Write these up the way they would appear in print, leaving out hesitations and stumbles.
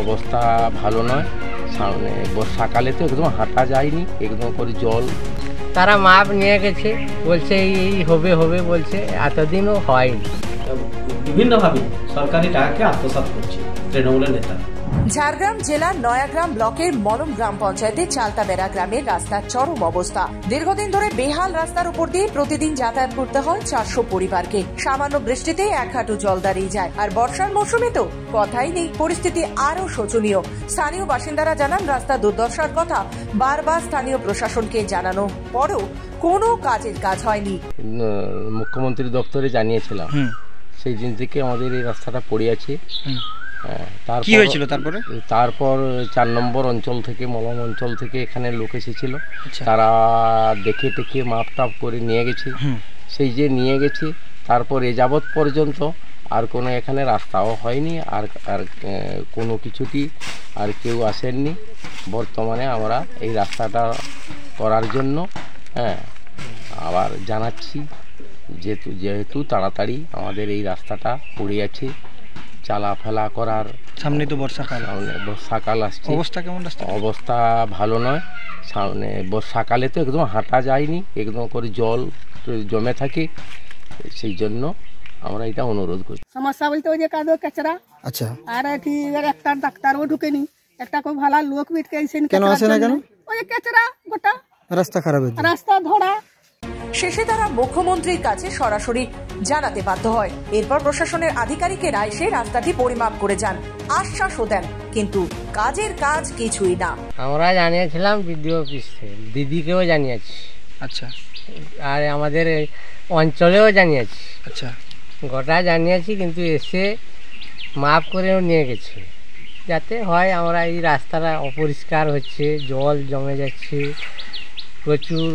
অবস্থা ভালো নয়। সামনে বর্ষাকালে তো একদম হাঁটা যায়নি, একদম করে জল। তারা মাপ নিয়ে গেছে, বলছে এই হবে হবে বলছে, এতদিনও হয়নি। বিভিন্নভাবে সরকারি টাকাকে আত্মসাৎ করছে তৃণমূলের নেতা। ঝাড়গ্রাম জেলার নয়াগ্রাম ব্লকের মলম গ্রাম পঞ্চায়েতের চালতাবেড়া গ্রামের রাস্তার চরম অবস্থা। দীর্ঘদিন ধরে বেহাল রাস্তার উপর দিয়ে প্রতিদিন যাতায়াত করতে হয় 400 পরিবারকে। সামান্য বৃষ্টিতে এক হাঁটু জল দাঁড়িয়ে যায়, আর বর্ষার মৌসুমে তো কথাই নেই, পরিস্থিতি আরো শোচনীয়। স্থানীয় বাসিন্দারা জানান, রাস্তা দুর্দশার কথা বারবার স্থানীয় প্রশাসনকে জানানো পরেও কোনো কাজ হয়নি। মুখ্যমন্ত্রী দপ্তরে জানিয়েছিলাম, সেই দিন থেকে আমাদের এই রাস্তাটা পড়ে আছে। কি হয়েছিল তারপর 4 নম্বর অঞ্চল থেকে, মলম অঞ্চল থেকে এখানে লোক এসেছিল। তারা দেখে টেকে মাপ টাপ করে নিয়ে গেছে। সেই যে নিয়ে গেছে, তারপর এ যাবৎ পর্যন্ত আর কোনো এখানে রাস্তাও হয়নি, আর কোনো কিছুটি আর কেউ আসেননি। বর্তমানে আমরা এই রাস্তাটা করার জন্য আবার জানাচ্ছি, যেহেতু তাড়াতাড়ি আমাদের এই রাস্তাটা পড়ে আছে, চলাফেরা করার। সামনে তো বর্ষাকাল আসছে। অবস্থা কেমন? অবস্থা ভালো নয়। সামনে বর্ষাকালে তো একদম হাঁটা যায়নি, একদম করে জল জমে থাকে। সেই জন্য আমরা এটা অনুরোধ করি। সমস্যা বলতে ওই যে কাদো কাচরা, আচ্ছা, আর কি একটা ডাক্তারও ঢুকেনি, একটা খুব ভালো লোক বিটকে আইছেন। কেন আসে না? কেন? ওই কাচরা গোটা রাস্তা খারাপ হয়েছে, রাস্তা ধরা। শেষে তারা মুখ্যমন্ত্রীর কাছে সরাসরি জানাতে বাধ্য হয়। এরপর প্রশাসনের আধিকারিকেরা এসে রাস্তাটি পরিমাপ করে যান, আশ্বাসও দেন, কিন্তু কাজের কাজ কিছুই না। আমরা জানিয়েছিলাম বিডিও অফিসে, দিদিকেও জানিয়েছি। আচ্ছা, আর আমাদের অঞ্চলেও জানিয়েছি। আচ্ছা, গোটা জানিয়েছি, কিন্তু এসে মাপ করেও নিয়ে গেছে। যাতে হয়, আমরা এই রাস্তাটা অপরিষ্কার হচ্ছে, জল জমে যাচ্ছে, প্রচুর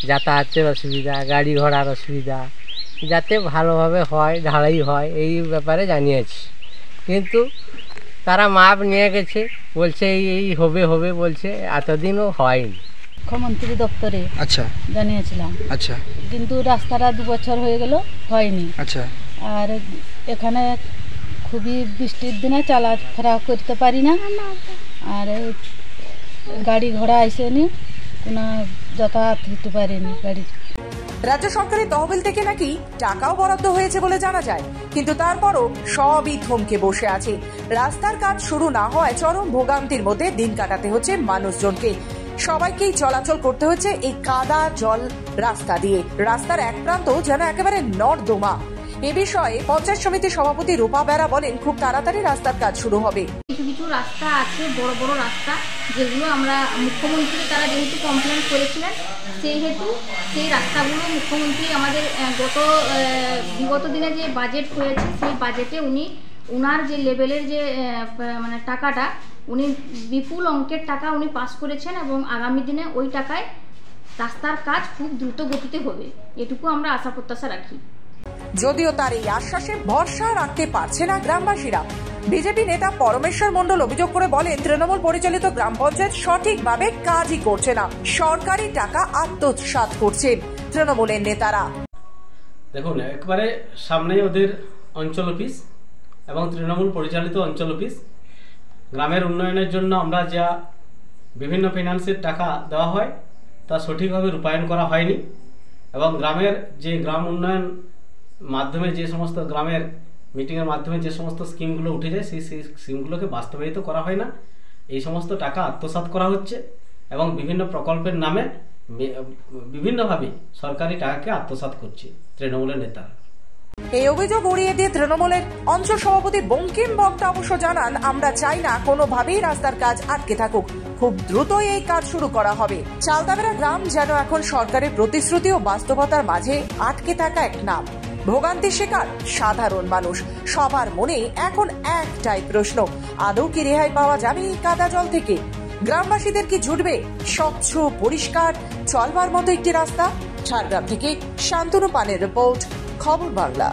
যাতায়াতের অসুবিধা, গাড়ি ঘোড়ার অসুবিধা, যাতে ভালোভাবে হয়, ঢালাই হয়, এই ব্যাপারে জানিয়েছি। কিন্তু তারা মাপ নিয়ে গেছে, বলছে এই হবে হবে বলছে, এতদিনও হয়নি। মুখ্যমন্ত্রী দপ্তরে আচ্ছা জানিয়েছিলাম। আচ্ছা, কিন্তু রাস্তাটা 2 বছর হয়ে গেল, হয়নি। আচ্ছা, আর এখানে খুবই বৃষ্টির দিনে চলাফেরা করতে পারি না, আর গাড়ি ঘোড়া আসেনি, কোনো যাতায়াত হতে পারেনি গাড়ি। রাজ্য সরকারের তহবিল থেকে নাকি টাকাও বরাদ্দ হয়েছে বলে জানা যায়, কিন্তু তারপরও সবই থমকে বসে আছে। রাস্তার কাজ শুরু না হওয়ায় চরম ভোগান্তির মধ্যে দিন কাটাতে হচ্ছে মানুষজনকে। সবাইকেই চলাচল করতে হচ্ছে এই কাদা জল রাস্তা দিয়ে। রাস্তার এক প্রান্ত যেন একেবারে নর্দমা। এ বিষয়ে পঞ্চায়েত সমিতির সভাপতি রূপা বেরা বলেন, খুব তাড়াতাড়ি রাস্তার কাজ শুরু হবে। কিছু কিছু রাস্তা আছে, বড় বড় রাস্তা, যেগুলো আমরা মুখ্যমন্ত্রী তারা যেহেতু কমপ্লেন করেছিলেন, সেহেতু সেই রাস্তাগুলো মুখ্যমন্ত্রী আমাদের বিগত দিনে যে বাজেট হয়েছে, সেই বাজেটে উনার যে লেভেলের যে মানে টাকাটা, উনি বিপুল অঙ্কের টাকা উনি পাস করেছেন, এবং আগামী দিনে ওই টাকায় রাস্তার কাজ খুব দ্রুত গতিতে হবে, এটুকু আমরা আশা প্রত্যাশা রাখি। যদিও তার এই আশ্বাসে ভরসা রাখতে পারছে না গ্রামবাসীরা। বিজেপি নেতা পরমেশ্বর মণ্ডল অভিযোগ করে বলেন, তৃণমূল পরিচালিত গ্রাম পঞ্চায়েত সঠিকভাবে কাজই করছে না, সরকারি টাকা আত্মসাৎ করছেন তৃণমূলের নেতারা। দেখুন, একবারে সামনেই ওদের অঞ্চল অফিস এবং তৃণমূল পরিচালিত অঞ্চল অফিস। গ্রামের উন্নয়নের জন্য আমরা যা বিভিন্ন ফিনান্সের টাকা দেওয়া হয়, তা সঠিকভাবে রূপায়ণ করা হয়নি, এবং গ্রামের যে গ্রাম উন্নয়ন মাধ্যমে যে সমস্ত গ্রামের মিটিংয়ের মাধ্যমে যে সমস্ত স্কিমগুলো উঠে যায়, সেই স্কিমগুলোকে বাস্তবায়িত করা হয় না। এই সমস্ত টাকা আত্মসাৎ করা হচ্ছে, এবং বিভিন্ন প্রকল্পের নামে বিভিন্নভাবে সরকারি টাকাকে আত্মসাৎ করছে তৃণমূলের নেতারা। এই অভিযোগ উড়িয়ে দিয়ে তৃণমূলের অঞ্চল সভাপতি বঙ্কিম ভক্তা অবশ্য জানান, আমরা চাই না কোনোভাবেই রাস্তার কাজ আটকে থাকুক, খুব দ্রুতই এই কাজ শুরু করা হবে। চালতাবেড়া গ্রাম যেন এখন সরকারের প্রতিশ্রুতি ও বাস্তবতার মাঝে আটকে থাকা এক নাম। ভোগান্তির শিকার সাধারণ মানুষ। সবার মনে এখন একটাই প্রশ্ন, আদৌ কি রেহাই পাওয়া যাবে এই কাদা জল থেকে? গ্রামবাসীদের কি জুটবে স্বচ্ছ পরিষ্কার চলবার মতো একটি রাস্তা? ঝাড়গ্রাম থেকে শান্তনু পানের রিপোর্ট, খবর বাংলা।